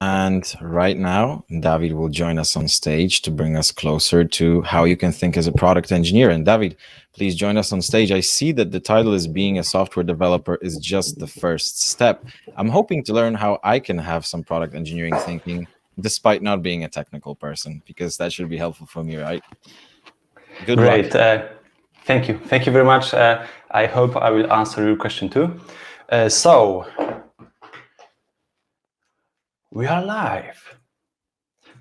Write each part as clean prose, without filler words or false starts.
And right now, Dawid will join us on stage to bring us closer to how you can think as a product engineer. And Dawid, please join us on stage. I see that the title is being a software developer is just the first step. I'm hoping to learn how I can have some product engineering thinking despite not being a technical person, because that should be helpful for me, right? Good luck. Great. Thank you. Thank you very much. I hope I will answer your question too. So, we are live.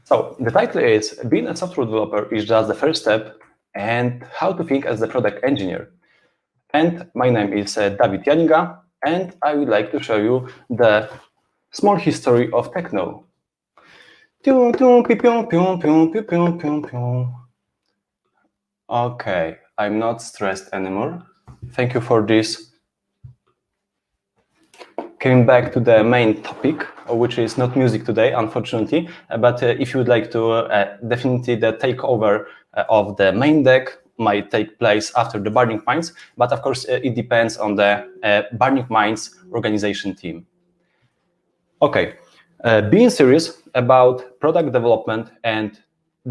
So, the title is Being a Software Developer is just the first step and how to think as a product engineer. And my name is Dawid Janiga, and I would like to show you the small history of techno. Okay, I'm not stressed anymore. Thank you for this. Coming back to the main topic, which is not music today, unfortunately, but if you would like to, definitely the takeover of the main deck might take place after the Burning Minds, but of course it depends on the Burning Minds organization team. Okay, being serious about product development and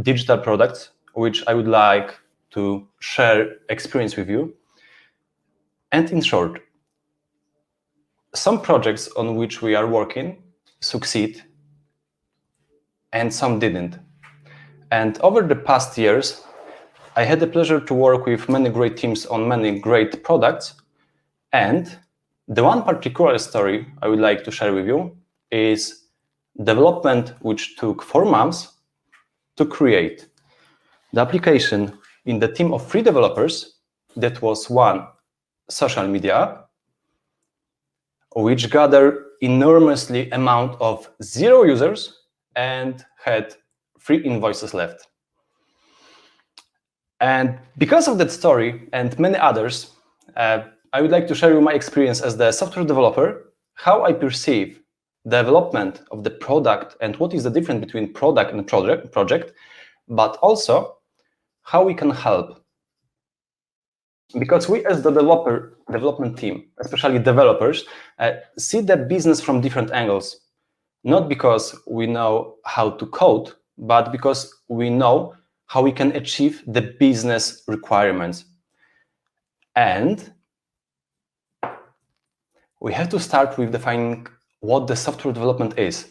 digital products, which I would like to share experience with you. And in short, some projects on which we are working succeed and some didn't. And over the past years, I had the pleasure to work with many great teams on many great products. And the one particular story I would like to share with you is development which took 4 months to create. The application in the team of 3 developers, that was one social media app, which gathered enormously amount of 0 users and had 3 invoices left. And because of that story and many others, I would like to share you my experience as the software developer, how I perceive development of the product and what is the difference between product and project, but also how we can help. Because we as the development team, especially developers, see the business from different angles, not because we know how to code, but because we know how we can achieve the business requirements. And we have to start with defining what the software development is,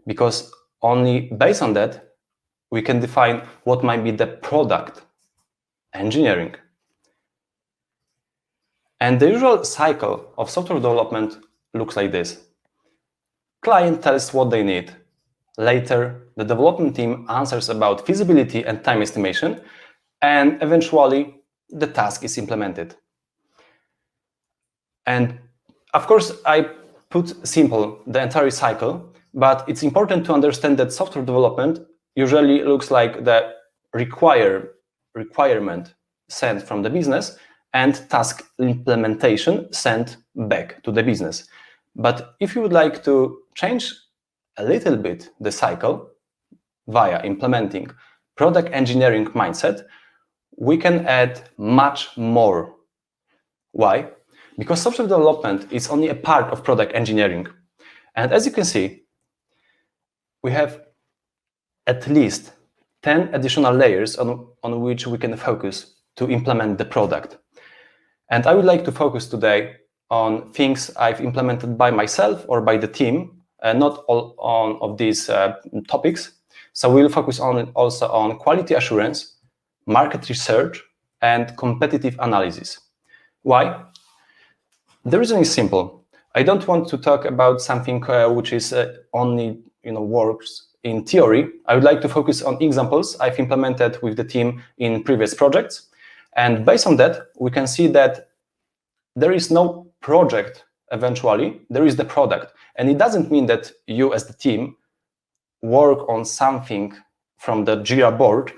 because only based on that, we can define what might be the product engineering. And the usual cycle of software development looks like this. Client tells what they need. Later, the development team answers about feasibility and time estimation, and eventually, the task is implemented. And of course, I put simple the entire cycle, but it's important to understand that software development usually looks like the requirement sent from the business and task implementation sent back to the business. But if you would like to change a little bit the cycle via implementing product engineering mindset, we can add much more. Why? Because software development is only a part of product engineering. And as you can see, we have at least 10 additional layers on which we can focus to implement the product. And I would like to focus today on things I've implemented by myself or by the team, not all of these topics. So we'll focus also on quality assurance, market research, and competitive analysis. Why? The reason is simple. I don't want to talk about something which is only works in theory. I would like to focus on examples I've implemented with the team in previous projects. And based on that, we can see that there is no project eventually, there is the product. And it doesn't mean that you as the team work on something from the Jira board.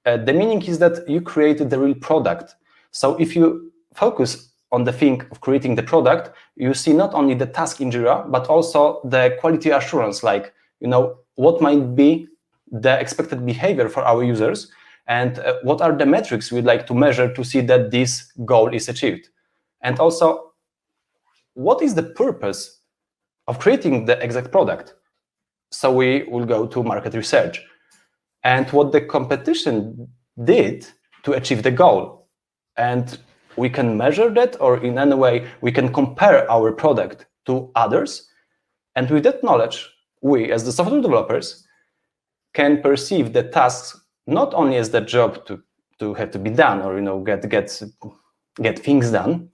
The meaning is that you created the real product. So if you focus on the thing of creating the product, you see not only the task in Jira, but also the quality assurance, like, what might be the expected behavior for our users, and what are the metrics we'd like to measure to see that this goal is achieved. And also, what is the purpose of creating the exact product? So we will go to market research and what the competition did to achieve the goal. And we can measure that, or in any way we can compare our product to others. And with that knowledge, we as the software developers can perceive the tasks not only as the job to have to be done, or get things done,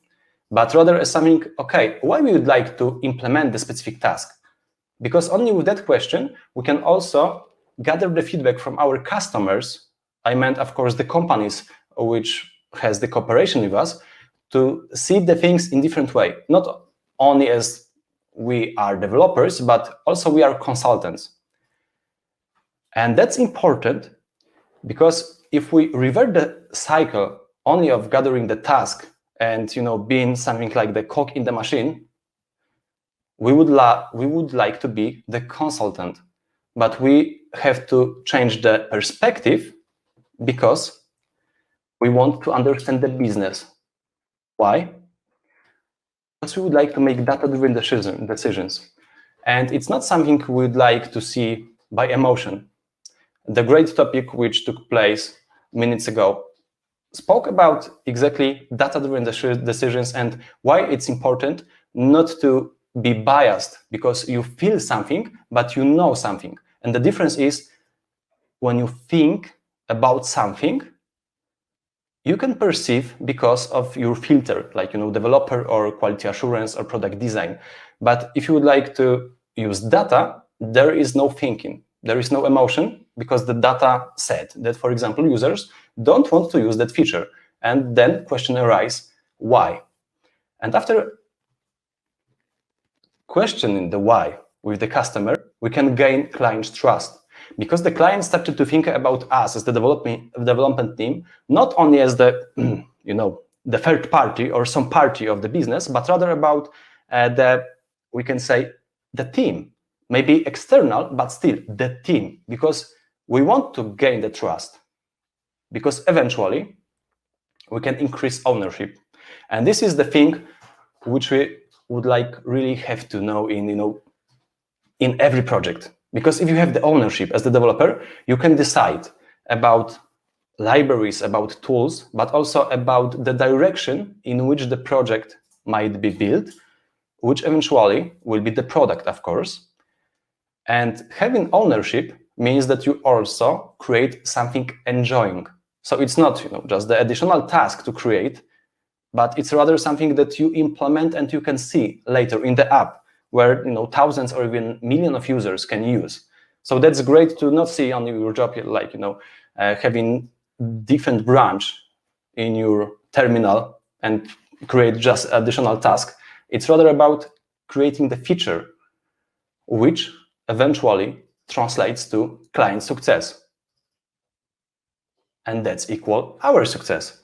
but rather as something, okay, why we would like to implement the specific task. Because only with that question, we can also gather the feedback from our customers. I meant, of course, the companies which has the cooperation with us, to see the things in different way. Not only as we are developers, but also we are consultants. And that's important because if we revert the cycle only of gathering the task and being something like the cog in the machine, we would like to be the consultant, but we have to change the perspective because we want to understand the business. Why? Because we would like to make data-driven decisions. And it's not something we would like to see by emotion. The great topic which took place minutes ago spoke about exactly data-driven decisions and why it's important not to be biased because you feel something, but you know something. And the difference is when you think about something, you can perceive because of your filter, like developer or quality assurance or product design. But if you would like to use data, there is no thinking, there is no emotion, because the data said that, for example, users don't want to use that feature. And then question arises, why? And after questioning the why with the customer, we can gain client's trust. Because the client started to think about us as the development team, not only as the the third party or some party of the business, but rather about we can say the team, maybe external, but still the team, because we want to gain the trust, because eventually we can increase ownership. And this is the thing which we would really have to know in every project. Because if you have the ownership as the developer, you can decide about libraries, about tools, but also about the direction in which the project might be built, which eventually will be the product, of course. And having ownership means that you also create something enjoying. So it's not just the additional task to create, but it's rather something that you implement and you can see later in the app, where thousands or even millions of users can use. So that's great to not see only your job like having different branch in your terminal and create just additional task. It's rather about creating the feature, which eventually translates to client success. And that's equal our success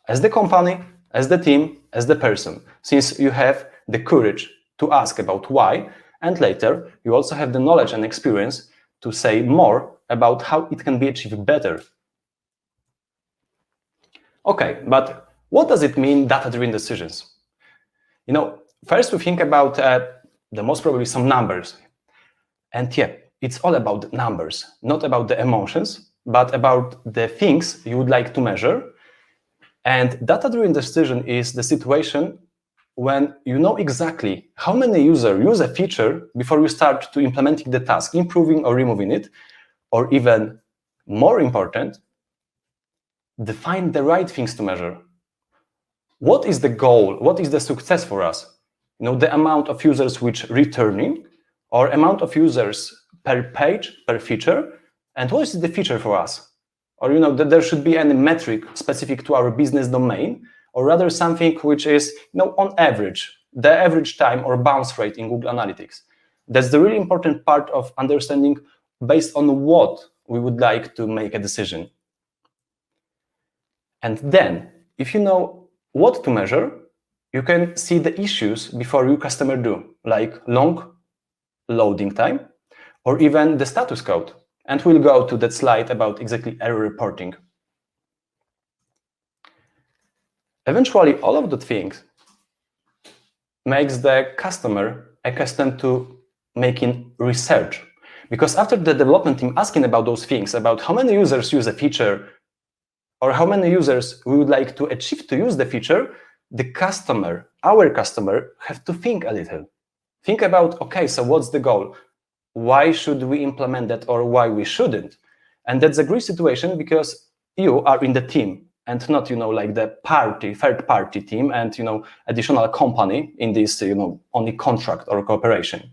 as the company, as the team, as the person, since you have the courage to ask about why, and later you also have the knowledge and experience to say more about how it can be achieved better. Okay, but what does it mean, data-driven decisions? First we think about the most probably some numbers. And yeah, it's all about numbers, not about the emotions, but about the things you would like to measure. And data-driven decision is the situation when you know exactly how many users use a feature before you start to implementing the task, improving or removing it, or even more important, define the right things to measure. What is the goal? What is the success for us? The amount of users which returning, or amount of users per page, per feature, and what is the feature for us? Or that there should be any metric specific to our business domain, or rather something which is on average, the average time or bounce rate in Google Analytics. That's the really important part of understanding based on what we would like to make a decision. And then, if you know what to measure, you can see the issues before your customer do, like long loading time, or even the status code. And we'll go to that slide about exactly error reporting. Eventually, all of the things makes the customer accustomed to making research. Because after the development team asking about those things, about how many users use a feature, or how many users we would like to achieve to use the feature, the customer, our customer, have to think a little. Think about, okay, so what's the goal? Why should we implement that, or why we shouldn't? And that's a great situation because you are in the team and not, like the third-party team and, additional company in this, only contract or cooperation.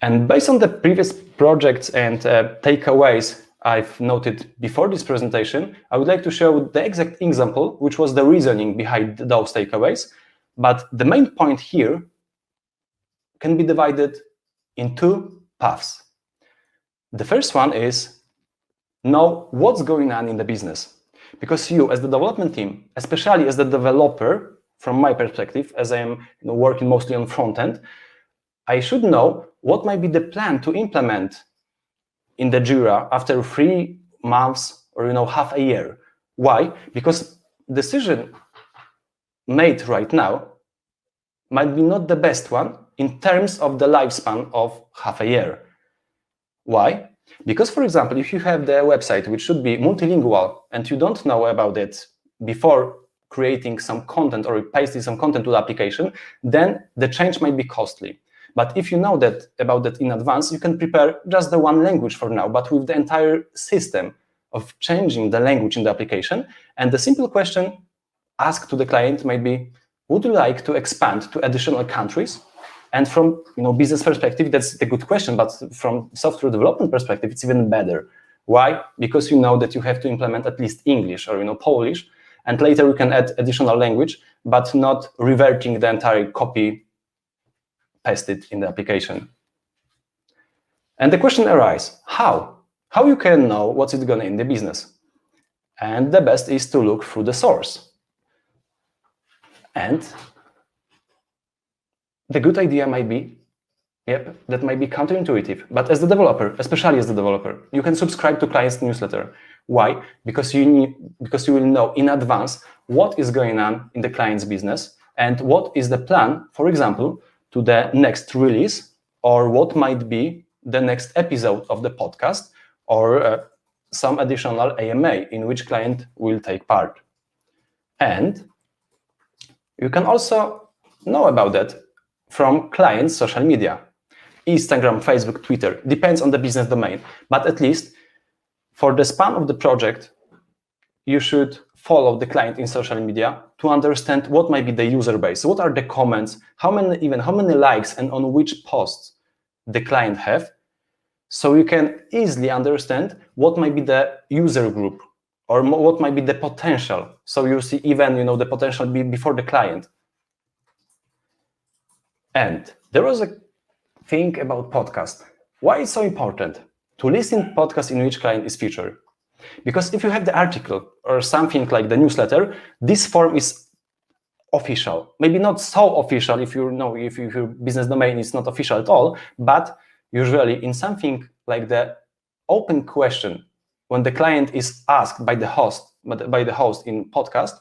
And based on the previous projects and takeaways I've noted before this presentation, I would like to show the exact example, which was the reasoning behind those takeaways. But the main point here can be divided in two paths. The first one is know what's going on in the business. Because you, as the development team, especially as the developer, from my perspective, as I am working mostly on front end, I should know what might be the plan to implement in the Jira after 3 months or half a year. Why? Because decision made right now might be not the best one in terms of the lifespan of half a year. Why? Because, for example, if you have the website which should be multilingual and you don't know about it before creating some content or pasting some content to the application, then the change might be costly. But if you know about that in advance, you can prepare just the one language for now, but with the entire system of changing the language in the application. And the simple question asked to the client might be, would you like to expand to additional countries? And from business perspective, that's a good question, but from software development perspective, it's even better. Why? Because you know that you have to implement at least English or Polish, and later you can add additional language, but not reverting the entire copy pasted in the application. And the question arises, how? How you can know what's it gonna in the business? And the best is to look through the source. And the good idea might be, that might be counterintuitive, but as the developer, especially as the developer, you can subscribe to client's newsletter. Why? Because you will know in advance what is going on in the client's business and what is the plan, for example, to the next release, or what might be the next episode of the podcast, or some additional AMA in which client will take part. And you can also know about that from clients' social media. Instagram, Facebook, Twitter, depends on the business domain. But at least for the span of the project, you should follow the client in social media to understand what might be the user base, what are the comments, how many likes and on which posts the client have, so you can easily understand what might be the user group or what might be the potential. So you see even the potential before the client. And there was a thing about podcast. Why it's so important to listen podcast in which client is featured? Because if you have the article or something like the newsletter, this form is official. Maybe not so official if if your business domain is not official at all, but usually in something like the open question, when the client is asked by the host in podcast,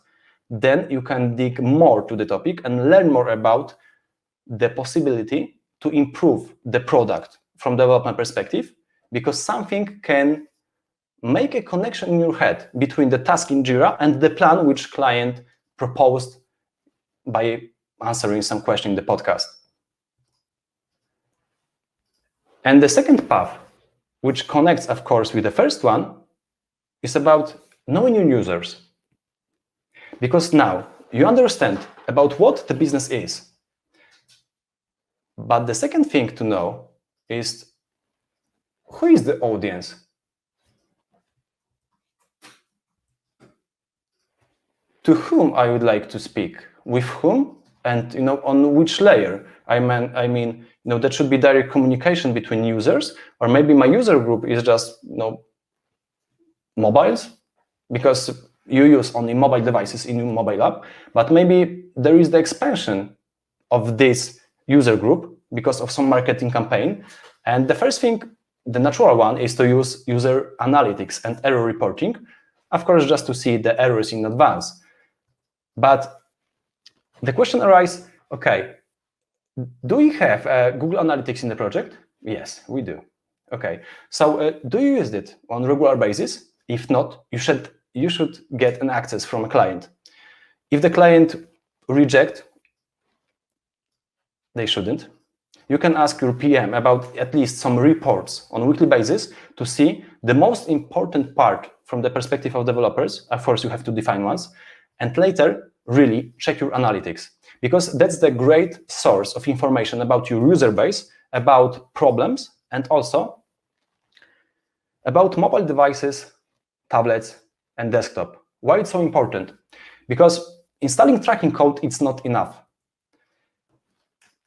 then you can dig more to the topic and learn more about the possibility to improve the product from development perspective, because something can make a connection in your head between the task in Jira and the plan which client proposed by answering some question in the podcast. And the second path, which connects, of course, with the first one, is about knowing your users. Because now you understand about what the business is. But the second thing to know is who is the audience? To whom I would like to speak, with whom, and on which layer. I mean, that should be direct communication between users, or maybe my user group is just mobiles, because you use only mobile devices in your mobile app, but maybe there is the expansion of this user group because of some marketing campaign. And the first thing, the natural one, is to use user analytics and error reporting, of course, just to see the errors in advance. But the question arises, okay, Do we have Google Analytics in the project? Yes, we do. Okay, so do you use it on a regular basis? If not, you should get an access from a client. If the client reject, they shouldn't. You can ask your PM about at least some reports on a weekly basis to see the most important part from the perspective of developers. Of course, you have to define ones, and later really check your analytics, because that's the great source of information about your user base, about problems, and also about mobile devices, tablets, and desktop. Why it's so important? Because installing tracking code, it's not enough.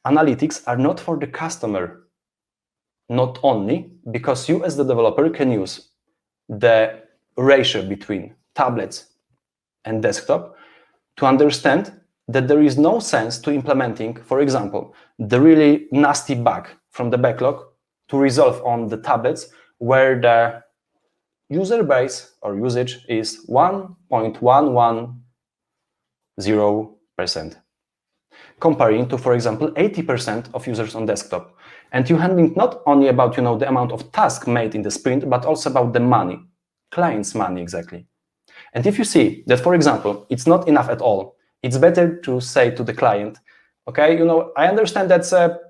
Analytics are not for the customer, not only because you as the developer can use the ratio between tablets and desktop to understand that there is no sense to implementing, for example, the really nasty bug from the backlog to resolve on the tablets where the user base or usage is 1.110%, comparing to, for example, 80% of users on desktop. And you handling not only about the amount of tasks made in the sprint, but also about the money, client's money exactly. And if you see that, for example, it's not enough at all, it's better to say to the client, okay, I understand that's a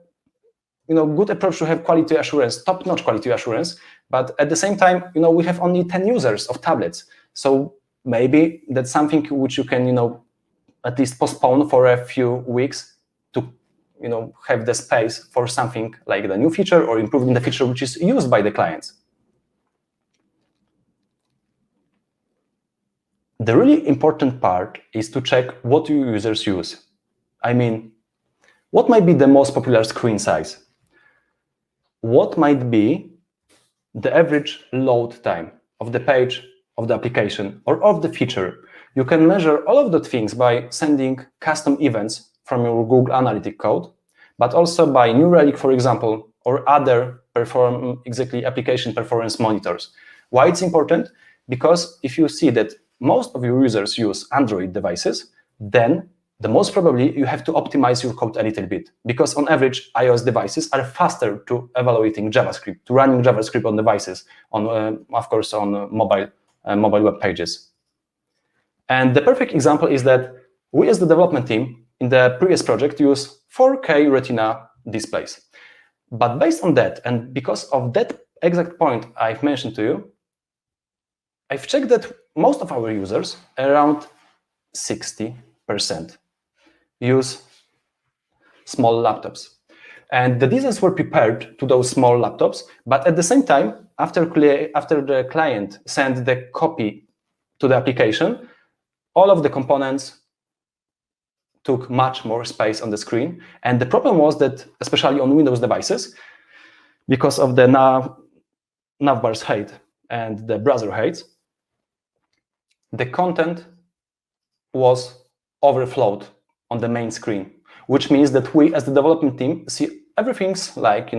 good approach to have quality assurance, top-notch quality assurance, but at the same time, we have only 10 users of tablets. So maybe that's something which you can, at least postpone for a few weeks to, have the space for something like the new feature or improving the feature which is used by the clients. The really important part is to check what your users use. I mean, what might be the most popular screen size? What might be the average load time of the page, of the application, or of the feature? You can measure all of the things by sending custom events from your Google Analytics code, but also by New Relic, for example, or other application performance monitors. Why it's important? Because if you see that most of your users use Android devices, then the most probably you have to optimize your code a little bit, because on average, iOS devices are faster to evaluating JavaScript, to running JavaScript on devices, of course, on mobile web pages. And the perfect example is that we as the development team in the previous project use 4K Retina displays. But based on that, and because of that exact point I've mentioned to you, I've checked that most of our users, around 60%, use small laptops. And the designs were prepared to those small laptops, but at the same time, after the client sent the copy to the application, all of the components took much more space on the screen. And the problem was that, especially on Windows devices, because of the navbars height and the browser height, the content was overflowed on the main screen, which means that we as the development team see everything's like,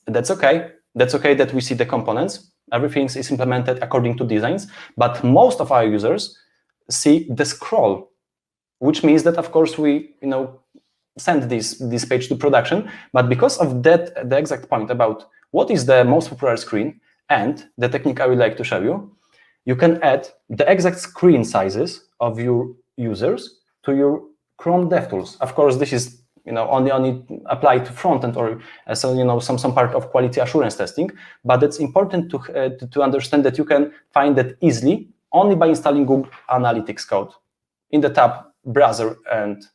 that's okay. That's okay that we see the components. Everything is implemented according to designs, but most of our users see the scroll, which means that, of course, we send this page to production, but because of that, the exact point about what is the most popular screen and the technique I would like to show you, you can add the exact screen sizes of your users to your Chrome DevTools. Of course, this is only applied to frontend or some part of quality assurance testing, but it's important to understand that you can find that easily only by installing Google Analytics code in the tab Browser and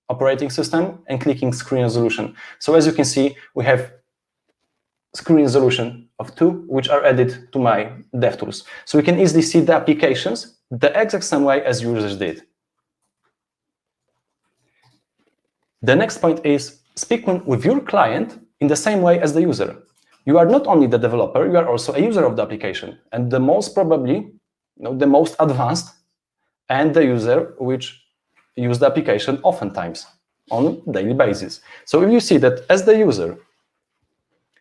Operating System and clicking Screen Resolution. So as you can see, we have screen resolution of 2, which are added to my DevTools. So we can easily see the applications the exact same way as users did. The next point is speaking with your client in the same way as the user. You are not only the developer, you are also a user of the application, and the most probably, the most advanced, and the user which use the application oftentimes on a daily basis. So if you see that as the user,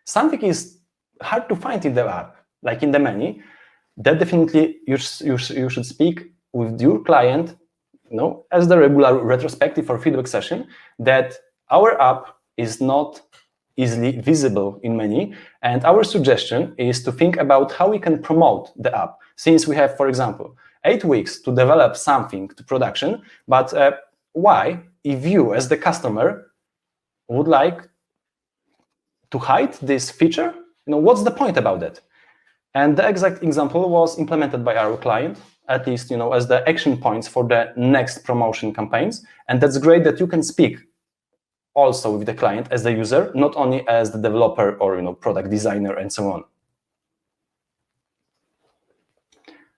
something is hard to find in the app, like in the menu, that definitely you should speak with your client, as the regular retrospective or feedback session, that our app is not easily visible in many, and our suggestion is to think about how we can promote the app, since we have, for example, 8 weeks to develop something to production, but why, if you as the customer would like to hide this feature, what's the point about that? And the exact example was implemented by our client, at least as the action points for the next promotion campaigns. And that's great that you can speak also with the client as the user, not only as the developer or product designer and so on.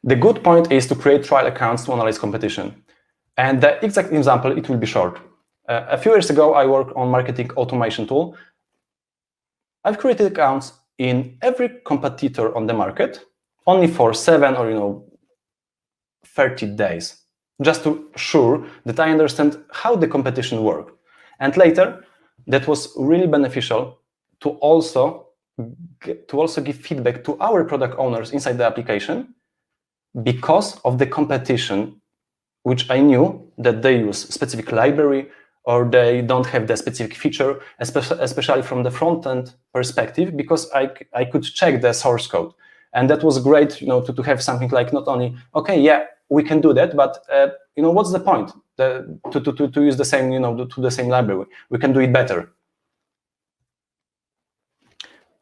The good point is to create trial accounts to analyze competition. And the exact example, it will be short. A few years ago, I worked on marketing automation tool. I've created accounts in every competitor on the market, only for 7 or 30 days, just to sure that I understand how the competition works. And later, that was really beneficial to also give feedback to our product owners inside the application because of the competition, which I knew that they use specific library or they don't have the specific feature, especially from the front-end perspective, because I could check the source code. And that was great, to have something like not only, okay, yeah, we can do that, but what's the point to use the same, to the same library? We can do it better.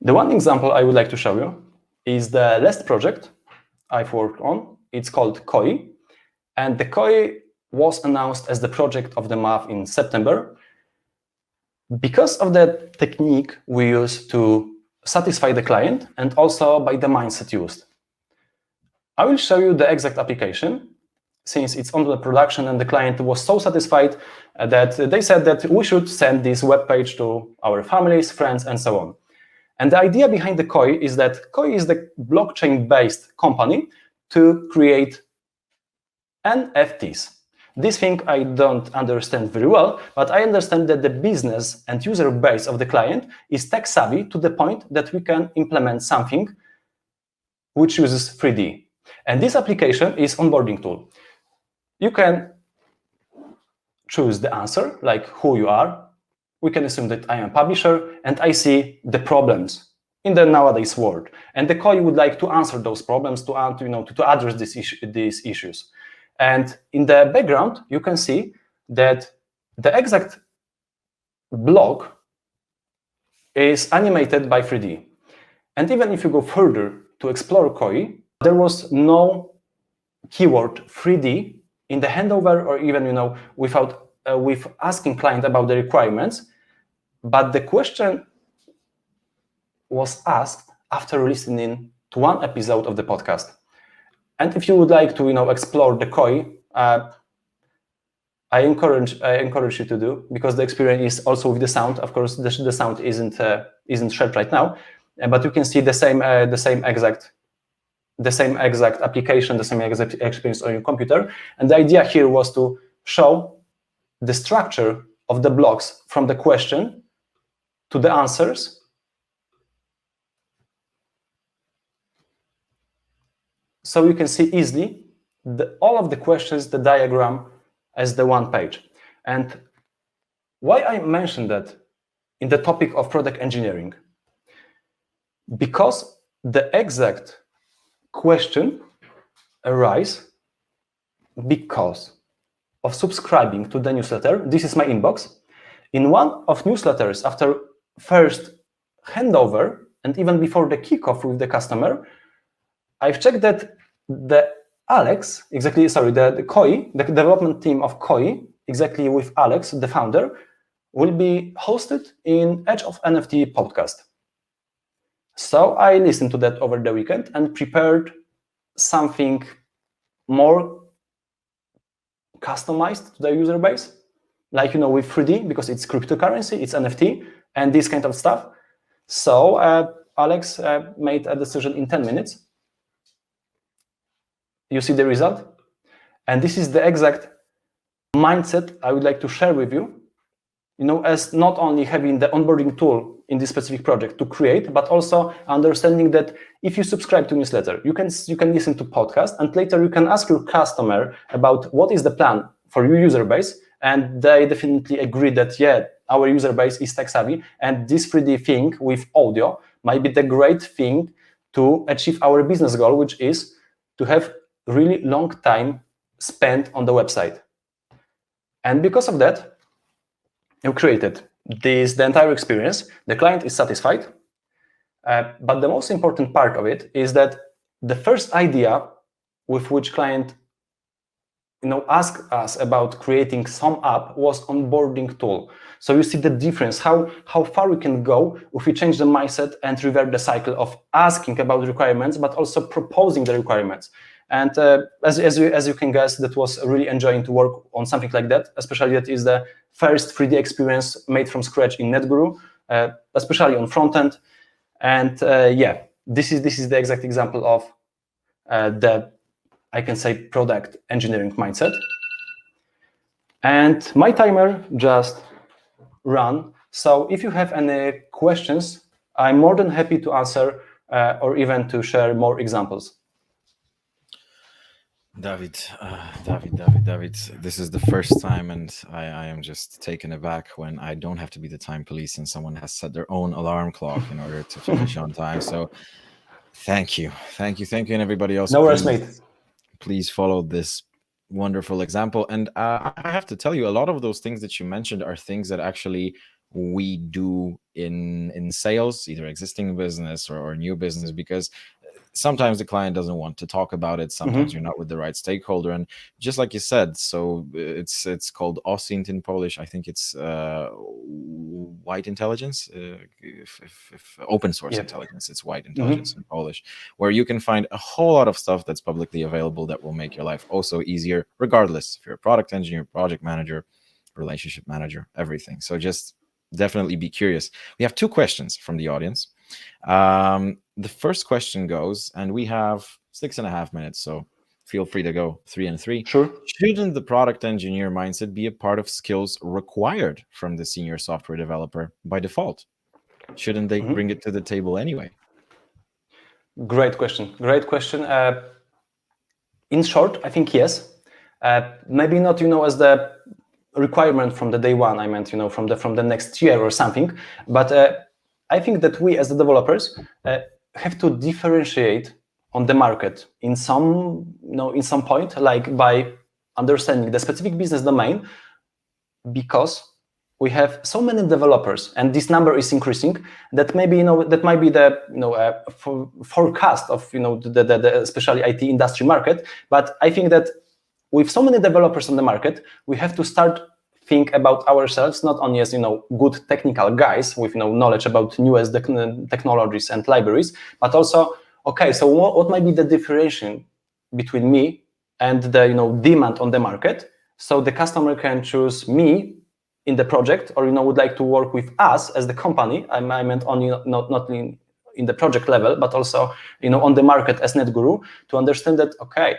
The one example I would like to show you is the last project I've worked on. It's called KOI, and the KOI was announced as the project of the month in September because of the technique we use to satisfy the client and also by the mindset used. I will show you the exact application since it's on the production and the client was so satisfied that they said that we should send this web page to our families, friends, and so on. And the idea behind the KOI is that KOI is the blockchain-based company to create NFTs. This thing I don't understand very well, but I understand that the business and user base of the client is tech savvy to the point that we can implement something which uses 3D. And this application is onboarding tool. You can choose the answer, like who you are. We can assume that I am a publisher and I see the problems in the nowadays world. And the KOI would like to answer those problems, to address these issues. And in the background, you can see that the exact block is animated by 3D. And even if you go further to explore KOI, there was no keyword 3D in the handover or even without with asking client about the requirements. But the question was asked after listening to one episode of the podcast. And if you would like to explore the KOI, I encourage you to do, because the experience is also with the sound. Of course, the sound isn't shared right now, but you can see the same exact application, the same exact experience on your computer. And the idea here was to show the structure of the blocks from the question to the answers. So you can see easily all of the questions, the diagram as the one page. And why I mentioned that in the topic of product engineering? Because the exact question arises because of subscribing to the newsletter. This is my inbox. In one of newsletters, after first handover and even before the kickoff with the customer, I've checked that the KOI, the development team of KOI, exactly with Alex, the founder, will be hosted in Edge of NFT podcast. So I listened to that over the weekend and prepared something more customized to the user base, like with 3D, because it's cryptocurrency, it's NFT, and this kind of stuff. So Alex made a decision in 10 minutes. You see the result? And this is the exact mindset I would like to share with you, as not only having the onboarding tool in this specific project to create, but also understanding that if you subscribe to newsletter, you can listen to podcast, and later you can ask your customer about what is the plan for your user base, and they definitely agree that, yeah, our user base is tech savvy, and this 3D thing with audio might be the great thing to achieve our business goal, which is to have really long time spent on the website. And because of that, you created the entire experience. The client is satisfied, but the most important part of it is that the first idea with which client asked us about creating some app was onboarding tool. So you see the difference, how far we can go if we change the mindset and revert the cycle of asking about the requirements, but also proposing the requirements. And as you can guess, that was really enjoying to work on something like that, especially that is the first 3D experience made from scratch in Netguru, especially on frontend. And yeah, this is the exact example of the, I can say, product engineering mindset. And my timer just ran. So if you have any questions, I'm more than happy to answer or even to share more examples. Dawid, this is the first time, and I am just taken aback when I don't have to be the time police and someone has set their own alarm clock in order to finish on time. So thank you, and everybody else. No worries, mate. Please follow this wonderful example. And I have to tell you, a lot of those things that you mentioned are things that actually we do in sales, either existing business or new business, because sometimes the client doesn't want to talk about it. Sometimes you're not with the right stakeholder. And just like you said, so it's called OSINT in Polish. I think it's white intelligence, if open source intelligence, it's white intelligence in Polish, where you can find a whole lot of stuff that's publicly available that will make your life also easier, regardless if you're a product engineer, project manager, relationship manager, everything. So just definitely be curious. We have 2 questions from the audience. The first question goes, and we have 6.5 minutes, so feel free to go 3 and 3. Sure. Shouldn't the product engineer mindset be a part of skills required from the senior software developer by default? Shouldn't they bring it to the table anyway? Great question. In short, I think yes. Maybe not, as the requirement from the day one. I meant, from the next year or something. But I think that we, as the developers, have to differentiate on the market in some point, like by understanding the specific business domain, because we have so many developers, and this number is increasing. That maybe that might be the forecast of the especially IT industry market. But I think that with so many developers on the market, we have to start think about ourselves not only as good technical guys with knowledge about newest technologies and libraries, but also, okay, so what might be the differentiation between me and the demand on the market, so the customer can choose me in the project, or would like to work with us as the company. I meant only not in the project level, but also on the market as Netguru, to understand that, okay,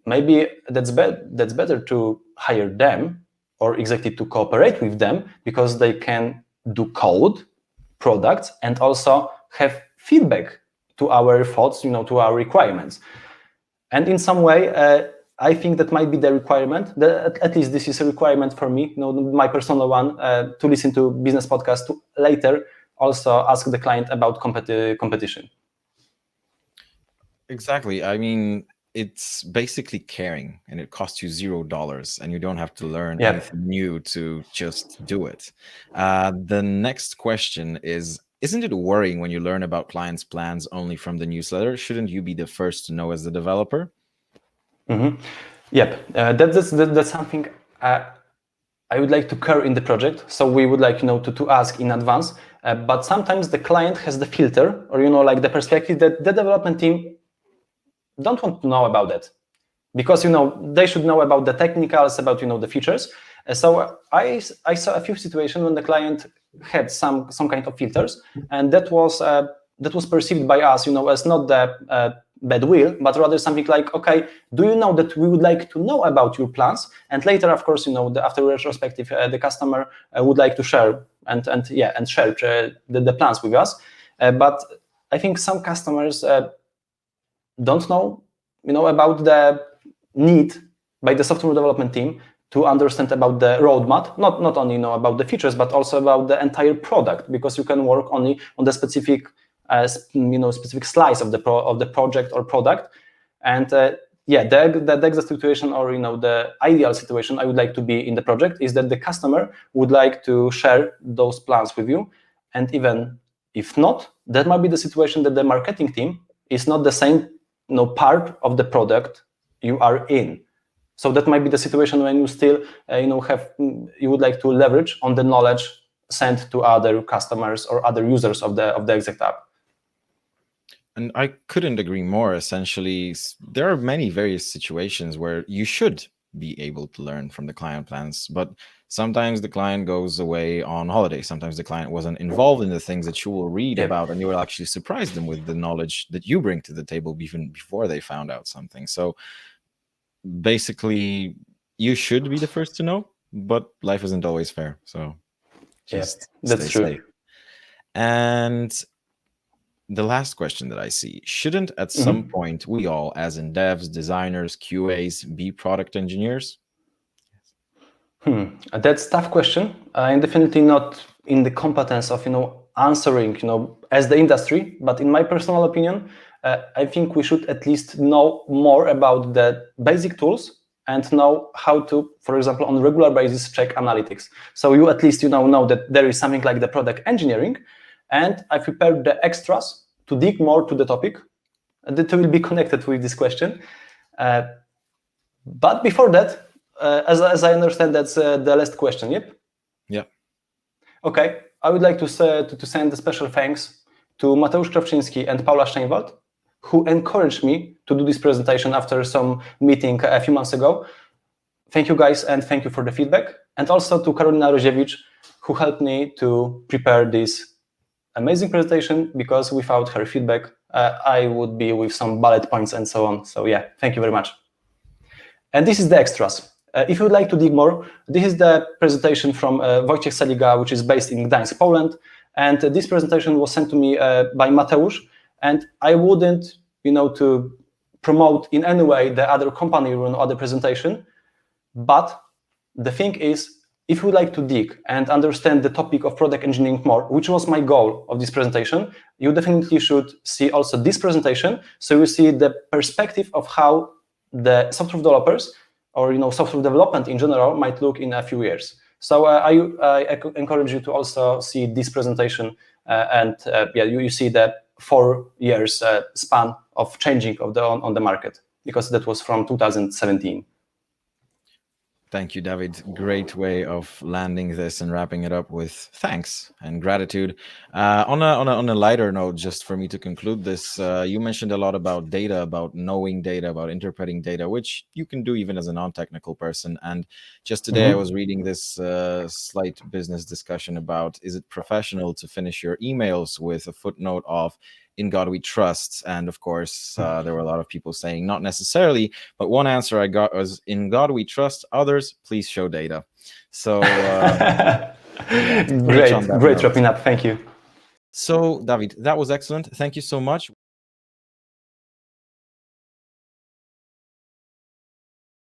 maybe that's better to hire them, or exactly to cooperate with them, because they can do code, products, and also have feedback to our thoughts, to our requirements. And in some way, I think that might be the requirement. At least this is a requirement for me, my personal one, to listen to business podcasts, to later also ask the client about competition. Exactly. I mean, it's basically caring, and it costs you $0, and you don't have to learn anything new to just do it. The next question is, isn't it worrying when you learn about clients' plans only from the newsletter? Shouldn't you be the first to know as the developer? Yep, that's something I would like to care in the project. So we would like to ask in advance. But sometimes the client has the filter, or like the perspective that the development team don't want to know about that, because they should know about the technicals, about the features. So I saw a few situations when the client had some kind of filters, and that was perceived by us as not the bad will, but rather something like, okay, do you know that we would like to know about your plans? And later, of course, after retrospective, the customer would like to share and share the plans with us. But I think some customers don't know, about the need by the software development team to understand about the roadmap, not only about the features, but also about the entire product, because you can work only on the specific specific slice of the project or product. And the exact situation, or the ideal situation I would like to be in the project, is that the customer would like to share those plans with you. And even if not, that might be the situation that the marketing team is not the same part of the product you are in. So that might be the situation when you still you would like to leverage on the knowledge sent to other customers or other users of the exact app. And I couldn't agree more. Essentially, there are many various situations where you should be able to learn from the client plans, but sometimes the client goes away on holiday. Sometimes the client wasn't involved in the things that you will read about, and you will actually surprise them with the knowledge that you bring to the table even before they found out something. So basically, you should be the first to know, but life isn't always fair. So just that's stay true. safe. And the last question that I see, shouldn't at some point we all, as in devs, designers, QAs, be product engineers? That's a tough question, and definitely not in the competence of answering as the industry. But in my personal opinion, I think we should at least know more about the basic tools and know how to, for example, on a regular basis, check analytics. So you at least know that there is something like the product engineering, and I prepared the extras to dig more to the topic that will be connected with this question. But before that, as I understand, that's the last question. Yep. Yeah. Okay. I would like to send a special thanks to Mateusz Krawczyński and Paula Steinwald, who encouraged me to do this presentation after some meeting a few months ago. Thank you, guys, and thank you for the feedback. And also to Karolina Roziewicz, who helped me to prepare this amazing presentation, because without her feedback, I would be with some bullet points and so on. So yeah, thank you very much. And this is the extras. If you would like to dig more, this is the presentation from Wojciech Saliga, which is based in Gdańsk, Poland. And this presentation was sent to me by Mateusz. And I wouldn't, to promote in any way the other company or other presentation. But the thing is, if you would like to dig and understand the topic of product engineering more, which was my goal of this presentation, you definitely should see also this presentation. So you see the perspective of how the software developers or software development in general might look in a few years. So I encourage you to also see this presentation, and you see the 4 years span of changing of on the market, because that was from 2017. Thank you, Dawid. Great way of landing this and wrapping it up with thanks and gratitude. On a lighter note, just for me to conclude this, you mentioned a lot about data, about knowing data, about interpreting data, which you can do even as a non-technical person. And just today I was reading this slight business discussion about, is it professional to finish your emails with a footnote of "In God we trust"? And of course, there were a lot of people saying not necessarily, but one answer I got was, "In God we trust, others please show data." So great wrapping up. Thank you. So Dawid, that was excellent. Thank you so much.